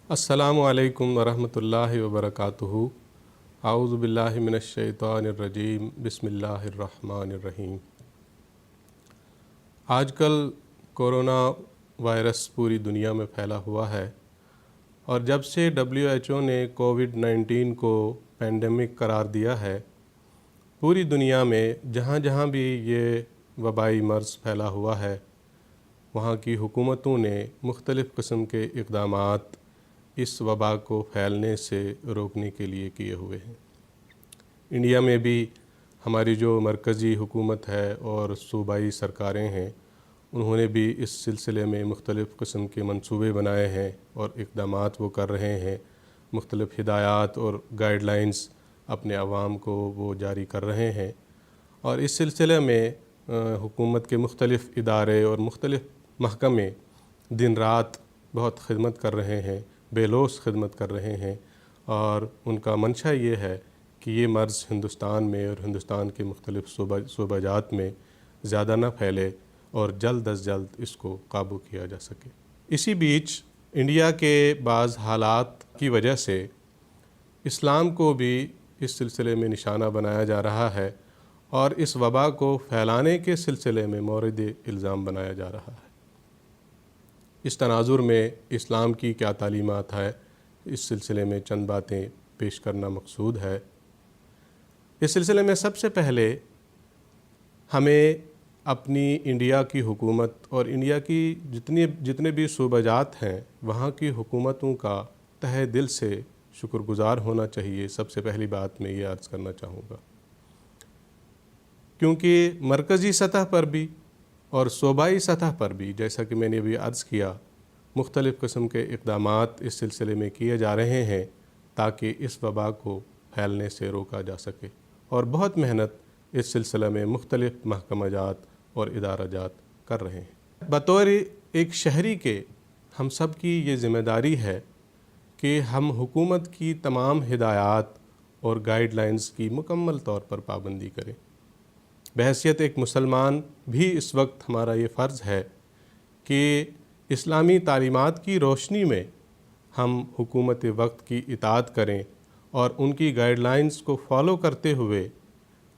السلام علیکم ورحمۃ اللہ وبرکاتہ۔ اعوذ باللہ من الشیطان الرجیم، بسم اللہ الرحمن الرحیم۔ آج کل کورونا وائرس پوری دنیا میں پھیلا ہوا ہے، اور جب سے WHO نے کووڈ-19 کو پینڈیمک قرار دیا ہے، پوری دنیا میں جہاں جہاں بھی یہ وبائی مرض پھیلا ہوا ہے، وہاں کی حکومتوں نے مختلف قسم کے اقدامات اس وبا کو پھیلنے سے روکنے کے لیے کیے ہوئے ہیں۔ انڈیا میں بھی ہماری جو مرکزی حکومت ہے اور صوبائی سرکاریں ہیں، انہوں نے بھی اس سلسلے میں مختلف قسم کے منصوبے بنائے ہیں اور اقدامات وہ کر رہے ہیں۔ مختلف ہدایات اور گائیڈ لائنز اپنے عوام کو وہ جاری کر رہے ہیں، اور اس سلسلے میں حکومت کے مختلف ادارے اور مختلف محکمے دن رات بہت خدمت کر رہے ہیں، بے لوث خدمت کر رہے ہیں، اور ان کا منشا یہ ہے کہ یہ مرض ہندوستان میں اور ہندوستان کے مختلف صوبہ جات میں زیادہ نہ پھیلے اور جلد از جلد اس کو قابو کیا جا سکے۔ اسی بیچ انڈیا کے بعض حالات کی وجہ سے اسلام کو بھی اس سلسلے میں نشانہ بنایا جا رہا ہے، اور اس وبا کو پھیلانے کے سلسلے میں مورد الزام بنایا جا رہا ہے۔ اس تناظر میں اسلام کی کیا تعلیمات ہے، اس سلسلے میں چند باتیں پیش کرنا مقصود ہے۔ اس سلسلے میں سب سے پہلے ہمیں اپنی انڈیا کی حکومت اور انڈیا کی جتنے بھی صوبہ جات ہیں، وہاں کی حکومتوں کا تہہ دل سے شکر گزار ہونا چاہیے۔ سب سے پہلی بات میں یہ عرض کرنا چاہوں گا، کیونکہ مرکزی سطح پر بھی اور صوبائی سطح پر بھی، جیسا کہ میں نے ابھی عرض کیا، مختلف قسم کے اقدامات اس سلسلے میں کیے جا رہے ہیں تاکہ اس وبا کو پھیلنے سے روکا جا سکے، اور بہت محنت اس سلسلے میں مختلف محکمہ جات اور ادارہ جات کر رہے ہیں۔ بطور ایک شہری کے ہم سب کی یہ ذمہ داری ہے کہ ہم حکومت کی تمام ہدایات اور گائیڈ لائنز کی مکمل طور پر پابندی کریں۔ بحیثیت ایک مسلمان بھی اس وقت ہمارا یہ فرض ہے کہ اسلامی تعلیمات کی روشنی میں ہم حکومت وقت کی اطاعت کریں اور ان کی گائیڈ لائنز کو فالو کرتے ہوئے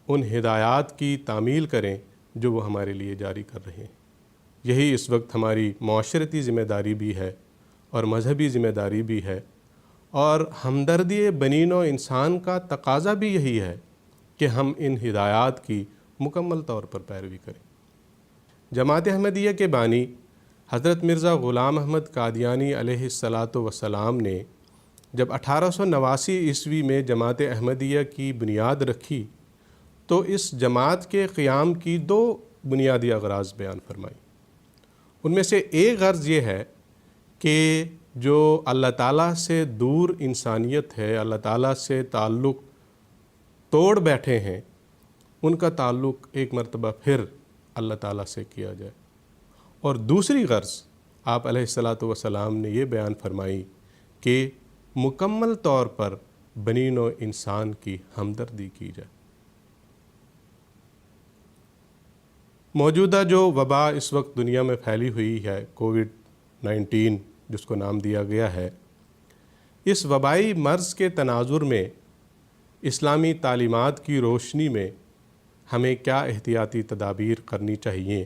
ان ہدایات کی تعمیل کریں جو وہ ہمارے لیے جاری کر رہے ہیں۔ یہی اس وقت ہماری معاشرتی ذمہ داری بھی ہے اور مذہبی ذمہ داری بھی ہے، اور ہمدردی بنی نوع انسان کا تقاضا بھی یہی ہے کہ ہم ان ہدایات کی مکمل طور پر پیروی کریں۔ جماعت احمدیہ کے بانی حضرت مرزا غلام احمد قادیانی علیہ السلام نے جب 1889 میں جماعت احمدیہ کی بنیاد رکھی تو اس جماعت کے قیام کی 2 بنیادی اغراض بیان فرمائی۔ ان میں سے ایک غرض یہ ہے کہ جو اللہ تعالیٰ سے دور انسانیت ہے، اللہ تعالیٰ سے تعلق توڑ بیٹھے ہیں، ان کا تعلق ایک مرتبہ پھر اللہ تعالیٰ سے کیا جائے۔ اور دوسری غرض آپ علیہ السلام نے یہ بیان فرمائی کہ مکمل طور پر بنی نوع انسان کی ہمدردی کی جائے۔ موجودہ جو وبا اس وقت دنیا میں پھیلی ہوئی ہے، کووڈ-19 جس کو نام دیا گیا ہے، اس وبائی مرض کے تناظر میں اسلامی تعلیمات کی روشنی میں ہمیں کیا احتیاطی تدابیر کرنی چاہیے،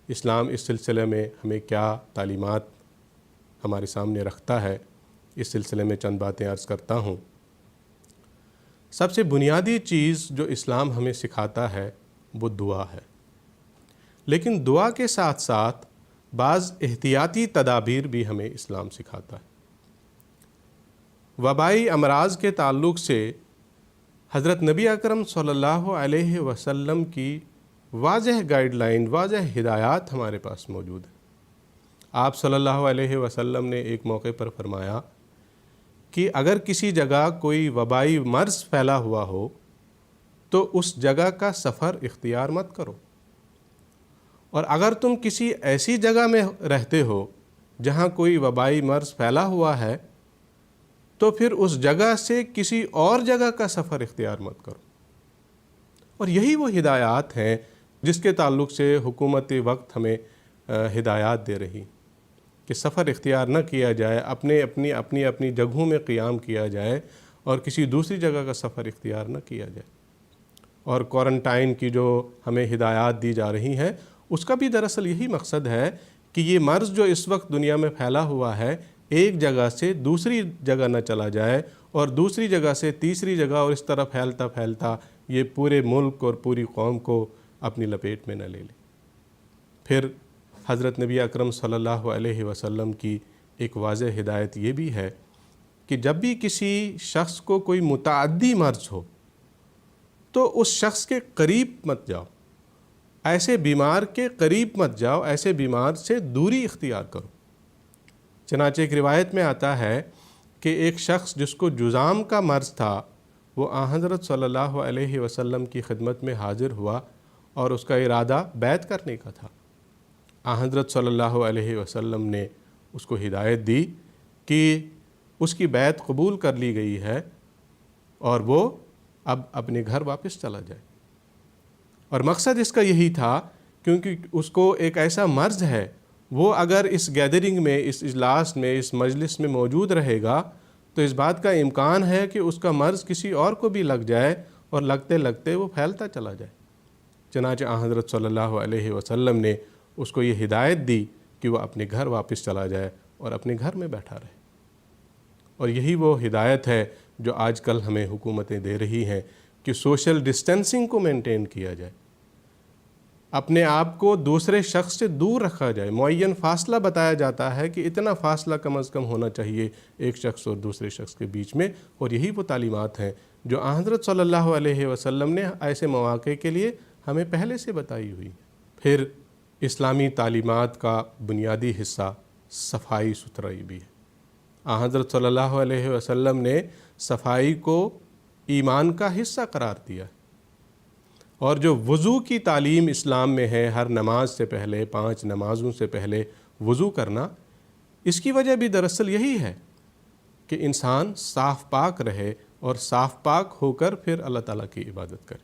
اسلام اس سلسلے میں ہمیں کیا تعلیمات ہمارے سامنے رکھتا ہے، اس سلسلے میں چند باتیں عرض کرتا ہوں۔ سب سے بنیادی چیز جو اسلام ہمیں سکھاتا ہے وہ دعا ہے، لیکن دعا کے ساتھ ساتھ بعض احتیاطی تدابیر بھی ہمیں اسلام سکھاتا ہے۔ وبائی امراض کے تعلق سے حضرت نبی اکرم صلی اللہ علیہ وسلم کی واضح گائیڈ لائن، واضح ہدایات ہمارے پاس موجود ہیں۔ آپ صلی اللہ علیہ وسلم نے ایک موقع پر فرمایا کہ اگر کسی جگہ کوئی وبائی مرض پھیلا ہوا ہو تو اس جگہ کا سفر اختیار مت کرو، اور اگر تم کسی ایسی جگہ میں رہتے ہو جہاں کوئی وبائی مرض پھیلا ہوا ہے تو پھر اس جگہ سے کسی اور جگہ کا سفر اختیار مت کرو۔ اور یہی وہ ہدایات ہیں جس کے تعلق سے حکومت وقت ہمیں ہدایات دے رہی۔ کہ سفر اختیار نہ کیا جائے، اپنی جگہوں میں قیام کیا جائے اور کسی دوسری جگہ کا سفر اختیار نہ کیا جائے۔ اور کوارنٹائن کی جو ہمیں ہدایات دی جا رہی ہیں اس کا بھی دراصل یہی مقصد ہے کہ یہ مرض جو اس وقت دنیا میں پھیلا ہوا ہے ایک جگہ سے دوسری جگہ نہ چلا جائے اور دوسری جگہ سے تیسری جگہ اور اس طرح پھیلتا پھیلتا یہ پورے ملک اور پوری قوم کو اپنی لپیٹ میں نہ لے لے۔ پھر حضرت نبی اکرم صلی اللہ علیہ وسلم کی ایک واضح ہدایت یہ بھی ہے کہ جب بھی کسی شخص کو کوئی متعدی مرض ہو تو اس شخص کے قریب مت جاؤ، ایسے بیمار کے قریب مت جاؤ، ایسے بیمار سے دوری اختیار کرو۔ چنانچہ ایک روایت میں آتا ہے کہ ایک شخص جس کو جذام کا مرض تھا وہ حضرت صلی اللہ علیہ وسلم کی خدمت میں حاضر ہوا اور اس کا ارادہ بیعت کرنے کا تھا۔ حضرت صلی اللہ علیہ وسلم نے اس کو ہدایت دی کہ اس کی بیعت قبول کر لی گئی ہے اور وہ اب اپنے گھر واپس چلا جائے۔ اور مقصد اس کا یہی تھا کیونکہ اس کو ایک ایسا مرض ہے، وہ اگر اس گیدرنگ میں، اس اجلاس میں، اس مجلس میں موجود رہے گا تو اس بات کا امکان ہے کہ اس کا مرض کسی اور کو بھی لگ جائے اور لگتے لگتے وہ پھیلتا چلا جائے۔ چنانچہ حضرت صلی اللہ علیہ وسلم نے اس کو یہ ہدایت دی کہ وہ اپنے گھر واپس چلا جائے اور اپنے گھر میں بیٹھا رہے۔ اور یہی وہ ہدایت ہے جو آج کل ہمیں حکومتیں دے رہی ہیں کہ سوشل ڈسٹینسنگ کو مینٹین کیا جائے، اپنے آپ کو دوسرے شخص سے دور رکھا جائے، معین فاصلہ بتایا جاتا ہے کہ اتنا فاصلہ کم از کم ہونا چاہیے ایک شخص اور دوسرے شخص کے بیچ میں۔ اور یہی وہ تعلیمات ہیں جو حضرت صلی اللہ علیہ وسلم نے ایسے مواقع کے لیے ہمیں پہلے سے بتائی ہوئی۔ پھر اسلامی تعلیمات کا بنیادی حصہ صفائی ستھرائی بھی ہے۔ حضرت صلی اللہ علیہ وسلم نے صفائی کو ایمان کا حصہ قرار دیا، اور جو وضو کی تعلیم اسلام میں ہے، ہر نماز سے پہلے، 5 نمازوں سے پہلے وضو کرنا، اس کی وجہ بھی دراصل یہی ہے کہ انسان صاف پاک رہے اور صاف پاک ہو کر پھر اللہ تعالیٰ کی عبادت کرے۔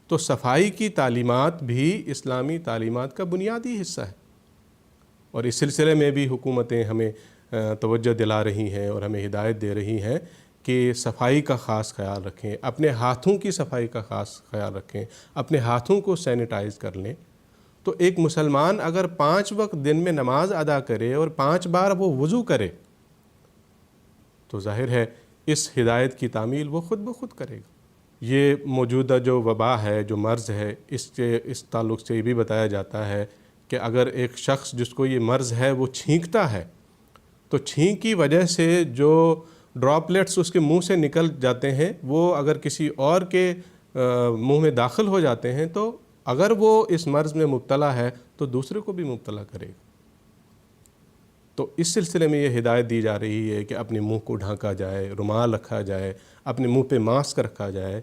تو صفائی کی تعلیمات بھی اسلامی تعلیمات کا بنیادی حصہ ہے، اور اس سلسلے میں بھی حکومتیں ہمیں توجہ دلا رہی ہیں اور ہمیں ہدایت دے رہی ہیں کہ صفائی کا خاص خیال رکھیں، اپنے ہاتھوں کی صفائی کا خاص خیال رکھیں، اپنے ہاتھوں کو سینیٹائز کر لیں۔ تو ایک مسلمان اگر 5 وقت دن میں نماز ادا کرے اور 5 بار وہ وضو کرے تو ظاہر ہے اس ہدایت کی تعمیل وہ خود بخود کرے گا۔ یہ موجودہ جو وبا ہے، جو مرض ہے، اس تعلق سے یہ بھی بتایا جاتا ہے کہ اگر ایک شخص جس کو یہ مرض ہے وہ چھینکتا ہے تو چھینک کی وجہ سے جو ڈراپلیٹس اس کے منہ سے نکل جاتے ہیں وہ اگر کسی اور کے منہ میں داخل ہو جاتے ہیں تو اگر وہ اس مرض میں مبتلا ہے تو دوسرے کو بھی مبتلا کرے گا۔ تو اس سلسلے میں یہ ہدایت دی جا رہی ہے کہ اپنے منہ کو ڈھانکا جائے، رومال رکھا جائے، اپنے منہ پہ ماسک رکھا جائے۔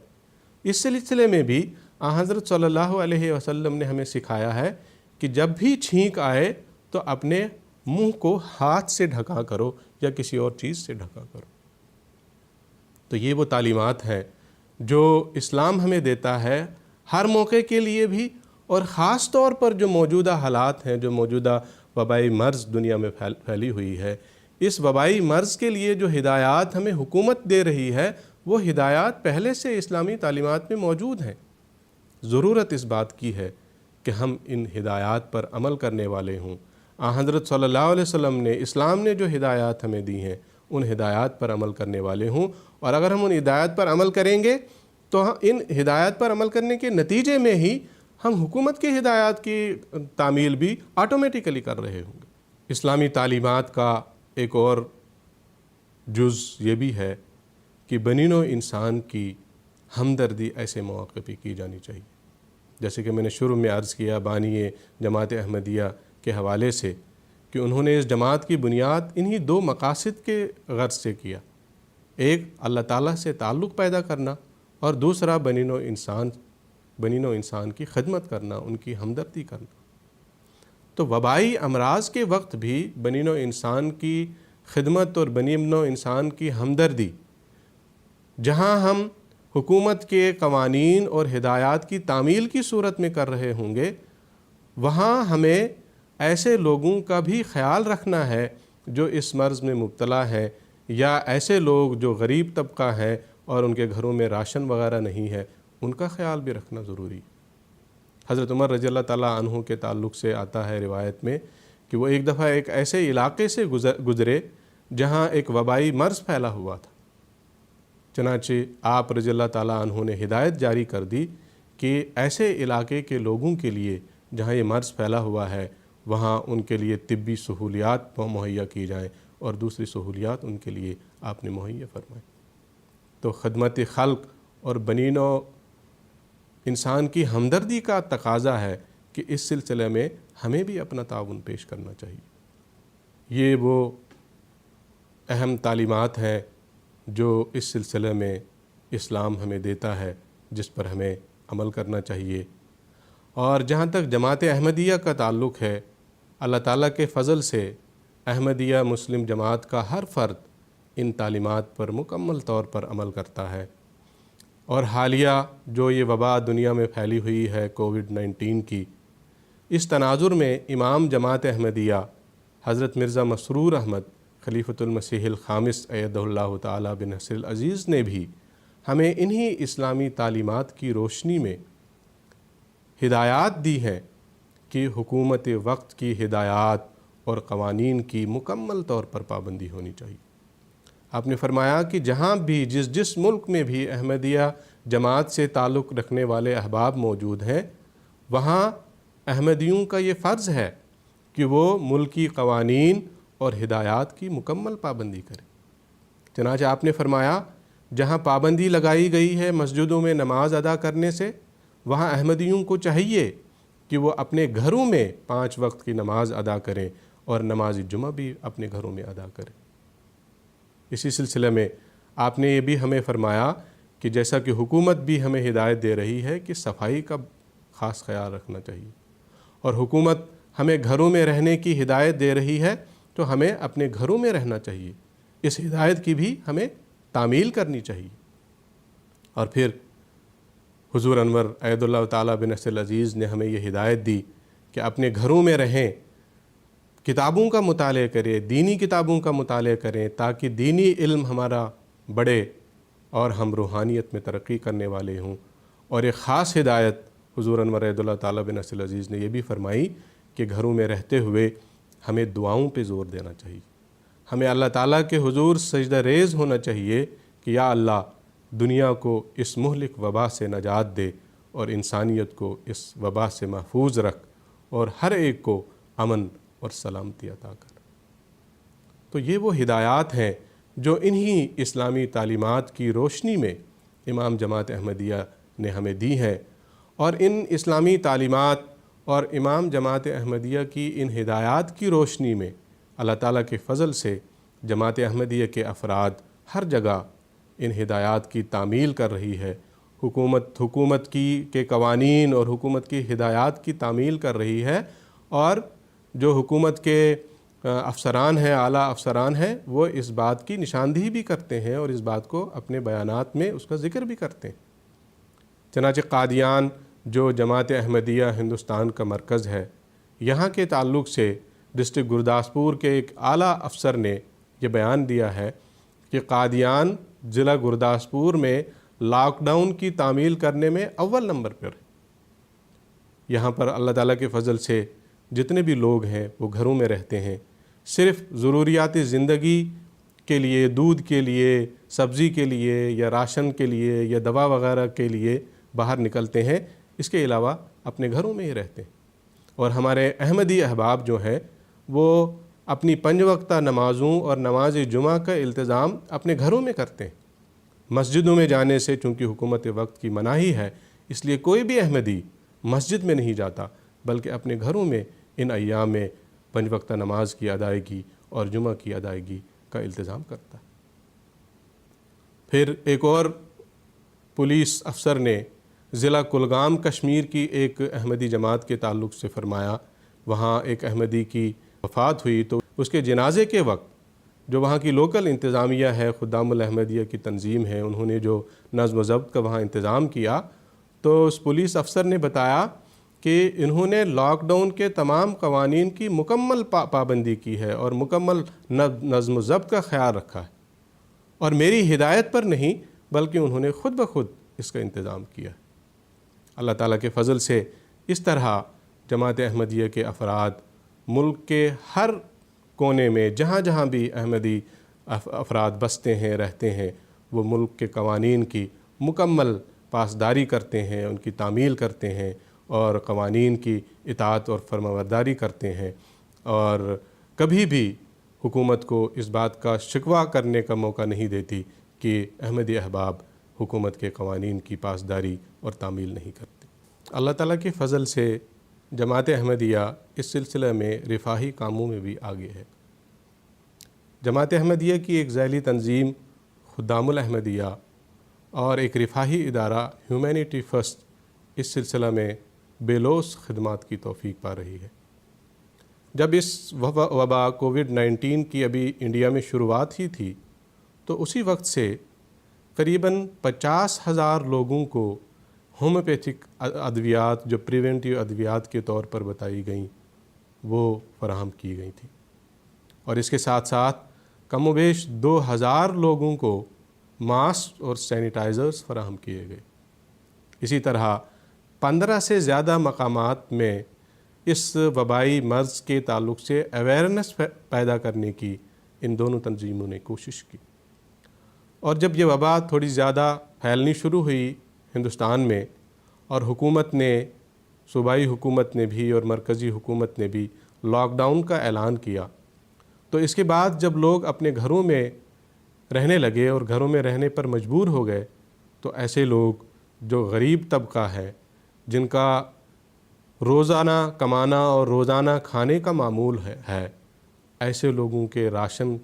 اس سلسلے میں بھی حضرت صلی اللہ علیہ وسلم نے ہمیں سکھایا ہے کہ جب بھی چھینک آئے تو اپنے منہ کو ہاتھ سے ڈھکا کرو یا کسی اور چیز سے ڈھکا کرو۔ تو یہ وہ تعلیمات ہیں جو اسلام ہمیں دیتا ہے ہر موقع کے لیے بھی، اور خاص طور پر جو موجودہ حالات ہیں، جو موجودہ وبائی مرض دنیا میں پھیلی ہوئی ہے، اس وبائی مرض کے لیے جو ہدایات ہمیں حکومت دے رہی ہے وہ ہدایات پہلے سے اسلامی تعلیمات میں موجود ہیں۔ ضرورت اس بات کی ہے کہ ہم ان ہدایات پر عمل کرنے والے ہوں۔ حضرت صلی اللہ علیہ وسلم نے، اسلام نے جو ہدایات ہمیں دی ہیں ان ہدایات پر عمل کرنے والے ہوں، اور اگر ہم ان ہدایات پر عمل کریں گے تو ان ہدایات پر عمل کرنے کے نتیجے میں ہی ہم حکومت کی ہدایات کی تعمیل بھی آٹومیٹیکلی کر رہے ہوں گے۔ اسلامی تعلیمات کا ایک اور جز یہ بھی ہے کہ بنی نوع انسان کی ہمدردی ایسے مواقع پہ کی جانی چاہیے، جیسے کہ میں نے شروع میں عرض کیا بانی جماعت احمدیہ کے حوالے سے کہ انہوں نے اس جماعت کی بنیاد انہی 2 مقاصد کے غرض سے کیا، ایک اللہ تعالیٰ سے تعلق پیدا کرنا اور دوسرا بنی نوع انسان کی خدمت کرنا، ان کی ہمدردی کرنا۔ تو وبائی امراض کے وقت بھی بنی نوع انسان کی خدمت اور بنی نوع انسان کی ہمدردی، جہاں ہم حکومت کے قوانین اور ہدایات کی تعمیل کی صورت میں کر رہے ہوں گے، وہاں ہمیں ایسے لوگوں کا بھی خیال رکھنا ہے جو اس مرض میں مبتلا ہیں، یا ایسے لوگ جو غریب طبقہ ہیں اور ان کے گھروں میں راشن وغیرہ نہیں ہے، ان کا خیال بھی رکھنا ضروری ہے۔ حضرت عمر رضی اللہ تعالیٰ عنہ کے تعلق سے آتا ہے روایت میں کہ وہ ایک دفعہ ایک ایسے علاقے سے گزرے جہاں ایک وبائی مرض پھیلا ہوا تھا۔ چنانچہ آپ رضی اللہ تعالیٰ عنہ نے ہدایت جاری کر دی کہ ایسے علاقے کے لوگوں کے لیے جہاں یہ مرض پھیلا ہوا ہے وہاں ان کے لیے طبی سہولیات مہیا کی جائیں، اور دوسری سہولیات ان کے لیے آپ نے مہیا فرمائیں۔ تو خدمت خلق اور بنی نوع انسان کی ہمدردی کا تقاضا ہے کہ اس سلسلے میں ہمیں بھی اپنا تعاون پیش کرنا چاہیے۔ یہ وہ اہم تعلیمات ہیں جو اس سلسلے میں اسلام ہمیں دیتا ہے، جس پر ہمیں عمل کرنا چاہیے۔ اور جہاں تک جماعت احمدیہ کا تعلق ہے، اللہ تعالیٰ کے فضل سے احمدیہ مسلم جماعت کا ہر فرد ان تعلیمات پر مکمل طور پر عمل کرتا ہے۔ اور حالیہ جو یہ وبا دنیا میں پھیلی ہوئی ہے کووڈ-19 کی، اس تناظر میں امام جماعت احمدیہ حضرت مرزا مسرور احمد خلیفۃ المسیح الخامس ایدہ اللہ تعالیٰ بنصر العزیز نے بھی ہمیں انہی اسلامی تعلیمات کی روشنی میں ہدایات دی ہیں کہ حکومت وقت کی ہدایات اور قوانین کی مکمل طور پر پابندی ہونی چاہیے۔ آپ نے فرمایا کہ جہاں بھی جس ملک میں بھی احمدیہ جماعت سے تعلق رکھنے والے احباب موجود ہیں، وہاں احمدیوں کا یہ فرض ہے کہ وہ ملکی قوانین اور ہدایات کی مکمل پابندی کریں۔ چنانچہ آپ نے فرمایا جہاں پابندی لگائی گئی ہے مسجدوں میں نماز ادا کرنے سے، وہاں احمدیوں کو چاہیے کہ وہ اپنے گھروں میں 5 وقت کی نماز ادا کریں اور نماز جمعہ بھی اپنے گھروں میں ادا کریں۔ اسی سلسلے میں آپ نے یہ بھی ہمیں فرمایا کہ جیسا کہ حکومت بھی ہمیں ہدایت دے رہی ہے کہ صفائی کا خاص خیال رکھنا چاہیے، اور حکومت ہمیں گھروں میں رہنے کی ہدایت دے رہی ہے تو ہمیں اپنے گھروں میں رہنا چاہیے۔ اس ہدایت کی بھی ہمیں تعمیل کرنی چاہیے۔ اور پھر حضور انور ایدہ اللہ تعالیٰ بنصر العزیز نے ہمیں یہ ہدایت دی کہ اپنے گھروں میں رہیں، کتابوں کا مطالعہ کریں، دینی کتابوں کا مطالعہ کریں تاکہ دینی علم ہمارا بڑھے اور ہم روحانیت میں ترقی کرنے والے ہوں۔ اور ایک خاص ہدایت حضور انور ایدہ اللہ تعالیٰ بنصر العزیز نے یہ بھی فرمائی کہ گھروں میں رہتے ہوئے ہمیں دعاؤں پہ زور دینا چاہیے۔ ہمیں اللہ تعالیٰ کے حضور سجدہ ریز ہونا چاہیے کہ یا اللہ دنیا کو اس مہلک وبا سے نجات دے اور انسانیت کو اس وبا سے محفوظ رکھ، اور ہر ایک کو امن اور سلامتی عطا کر۔ تو یہ وہ ہدایات ہیں جو انہی اسلامی تعلیمات کی روشنی میں امام جماعت احمدیہ نے ہمیں دی ہیں، اور ان اسلامی تعلیمات اور امام جماعت احمدیہ کی ان ہدایات کی روشنی میں اللہ تعالیٰ کے فضل سے جماعت احمدیہ کے افراد ہر جگہ ان ہدایات کی تعمیل کر رہی ہے۔ حکومت کے قوانین اور حکومت کی ہدایات کی تعمیل کر رہی ہے، اور جو حکومت کے افسران ہیں، اعلیٰ افسران ہیں، وہ اس بات کی نشاندہی بھی کرتے ہیں اور اس بات کو اپنے بیانات میں اس کا ذکر بھی کرتے ہیں۔ چنانچہ قادیان جو جماعت احمدیہ ہندوستان کا مرکز ہے، یہاں کے تعلق سے ڈسٹرکٹ گرداسپور کے ایک اعلیٰ افسر نے یہ بیان دیا ہے کہ قادیان ضلع گرداسپور میں لاک ڈاؤن کی تعمیل کرنے میں اول نمبر پر ہے۔ یہاں پر اللہ تعالیٰ کے فضل سے جتنے بھی لوگ ہیں وہ گھروں میں رہتے ہیں، صرف ضروریات زندگی کے لیے، دودھ کے لیے، سبزی کے لیے یا راشن کے لیے یا دوا وغیرہ کے لیے باہر نکلتے ہیں، اس کے علاوہ اپنے گھروں میں ہی رہتے ہیں۔ اور ہمارے احمدی احباب جو ہیں وہ اپنی 5 وقتہ نمازوں اور نماز جمعہ کا التزام اپنے گھروں میں کرتے ہیں۔ مسجدوں میں جانے سے چونکہ حکومت وقت کی مناہی ہے، اس لیے کوئی بھی احمدی مسجد میں نہیں جاتا، بلکہ اپنے گھروں میں ان ایام میں 5 وقتہ نماز کی ادائیگی اور جمعہ کی ادائیگی کا التزام کرتا ہے۔ پھر ایک اور پولیس افسر نے ضلع کلگام کشمیر کی ایک احمدی جماعت کے تعلق سے فرمایا، وہاں ایک احمدی کی وفات ہوئی تو اس کے جنازے کے وقت جو وہاں کی لوکل انتظامیہ ہے، خدام الاحمدیہ کی تنظیم ہے، انہوں نے جو نظم و ضبط کا وہاں انتظام کیا، تو اس پولیس افسر نے بتایا کہ انہوں نے لاک ڈاؤن کے تمام قوانین کی مکمل پابندی کی ہے اور مکمل نظم و ضبط کا خیال رکھا ہے، اور میری ہدایت پر نہیں بلکہ انہوں نے خود بخود اس کا انتظام کیا ہے۔ اللہ تعالیٰ کے فضل سے اس طرح جماعت احمدیہ کے افراد ملک کے ہر کونے میں جہاں جہاں بھی احمدی افراد بستے ہیں، رہتے ہیں، وہ ملک کے قوانین کی مکمل پاسداری کرتے ہیں، ان کی تعمیل کرتے ہیں اور قوانین کی اطاعت اور فرمانبرداری کرتے ہیں، اور کبھی بھی حکومت کو اس بات کا شکوہ کرنے کا موقع نہیں دیتی کہ احمدی احباب حکومت کے قوانین کی پاسداری اور تعمیل نہیں کرتے۔ اللہ تعالیٰ کے فضل سے جماعت احمدیہ اس سلسلے میں رفاہی کاموں میں بھی آگے ہے۔ جماعت احمدیہ کی ایک ذیلی تنظیم خدام الاحمدیہ اور ایک رفاہی ادارہ ہیومینٹی فرسٹ اس سلسلہ میں بے لوث خدمات کی توفیق پا رہی ہے۔ جب اس وبا کووڈ-19 کی ابھی انڈیا میں شروعات ہی تھی تو اسی وقت سے قریباً 50,000 لوگوں کو ہومیوپیتھک ادویات جو پریونٹیو ادویات کے طور پر بتائی گئیں وہ فراہم کی گئی تھیں، اور اس کے ساتھ ساتھ کم و بیش 2,000 لوگوں کو ماسک اور سینیٹائزرز فراہم کیے گئے۔ اسی طرح 15 سے زیادہ مقامات میں اس وبائی مرض کے تعلق سے اویئرنیس پیدا کرنے کی ان دونوں تنظیموں نے کوشش کی، اور جب یہ وبا تھوڑی زیادہ پھیلنی شروع ہوئی ہندوستان میں اور حکومت نے، صوبائی حکومت نے بھی اور مرکزی حکومت نے بھی لاک ڈاؤن کا اعلان کیا، تو اس کے بعد جب لوگ اپنے گھروں میں رہنے لگے اور گھروں میں رہنے پر مجبور ہو گئے، تو ایسے لوگ جو غریب طبقہ ہے، جن کا روزانہ کمانا اور روزانہ کھانے کا معمول ہے، ایسے لوگوں کے راشن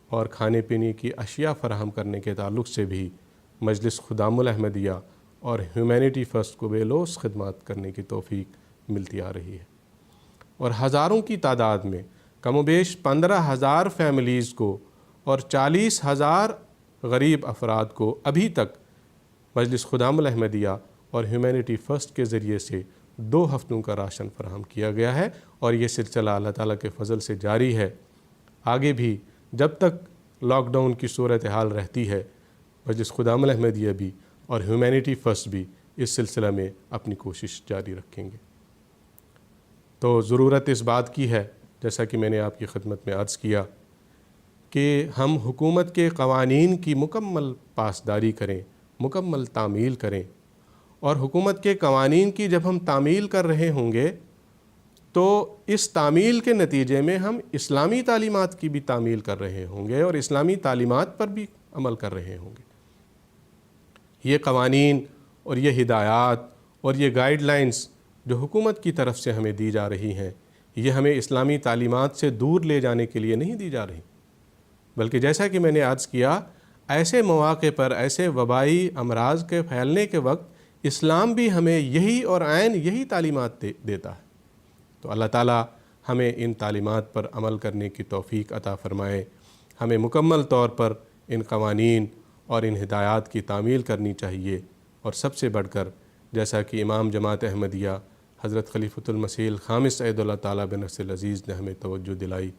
اور کھانے پینے کی اشیاء فراہم کرنے کے تعلق سے بھی مجلس خدام الاحمدیہ اور ہیومینٹی فرسٹ کو بے لوث خدمات کرنے کی توفیق ملتی آ رہی ہے، اور ہزاروں کی تعداد میں کم و بیش 15,000 فیملیز کو اور 40,000 غریب افراد کو ابھی تک مجلس خدام الاحمدیہ اور ہیومینٹی فرسٹ کے ذریعے سے 2 ہفتوں کا راشن فراہم کیا گیا ہے، اور یہ سلسلہ اللہ تعالیٰ کے فضل سے جاری ہے۔ آگے بھی جب تک لاک ڈاؤن کی صورتحال رہتی ہے، مجلس خدام الاحمدیہ بھی اور ہیومینٹی فرسٹ بھی اس سلسلہ میں اپنی کوشش جاری رکھیں گے۔ تو ضرورت اس بات کی ہے، جیسا کہ میں نے آپ کی خدمت میں عرض کیا، کہ ہم حکومت کے قوانین کی مکمل پاسداری کریں، مکمل تعمیل کریں، اور حکومت کے قوانین کی جب ہم تعمیل کر رہے ہوں گے تو اس تعمیل کے نتیجے میں ہم اسلامی تعلیمات کی بھی تعمیل کر رہے ہوں گے اور اسلامی تعلیمات پر بھی عمل کر رہے ہوں گے۔ یہ قوانین اور یہ ہدایات اور یہ گائیڈ لائنز جو حکومت کی طرف سے ہمیں دی جا رہی ہیں، یہ ہمیں اسلامی تعلیمات سے دور لے جانے کے لیے نہیں دی جا رہی، بلکہ جیسا کہ میں نے عرض کیا، ایسے مواقع پر، ایسے وبائی امراض کے پھیلنے کے وقت اسلام بھی ہمیں یہی اور عین یہی تعلیمات دیتا ہے۔ تو اللہ تعالیٰ ہمیں ان تعلیمات پر عمل کرنے کی توفیق عطا فرمائے، ہمیں مکمل طور پر ان قوانین اور ان ہدایات کی تعمیل کرنی چاہیے، اور سب سے بڑھ کر جیسا کہ امام جماعت احمدیہ حضرت خلیفۃ المسیح الخامس عید اللہ تعالیٰ بنصر العزیز نے ہمیں توجہ دلائی،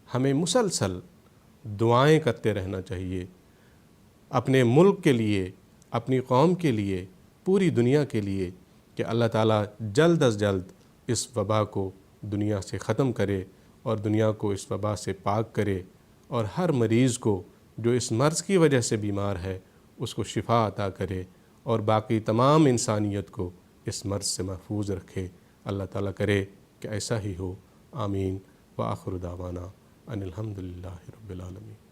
ہمیں مسلسل دعائیں کرتے رہنا چاہیے، اپنے ملک کے لیے، اپنی قوم کے لیے، پوری دنیا کے لیے، کہ اللہ تعالیٰ جلد از جلد اس وبا کو دنیا سے ختم کرے اور دنیا کو اس وبا سے پاک کرے، اور ہر مریض کو جو اس مرض کی وجہ سے بیمار ہے اس کو شفا عطا کرے، اور باقی تمام انسانیت کو اس مرض سے محفوظ رکھے۔ اللہ تعالیٰ کرے کہ ایسا ہی ہو، آمین۔ وآخر دعوانا ان الحمدللہ رب العالمین۔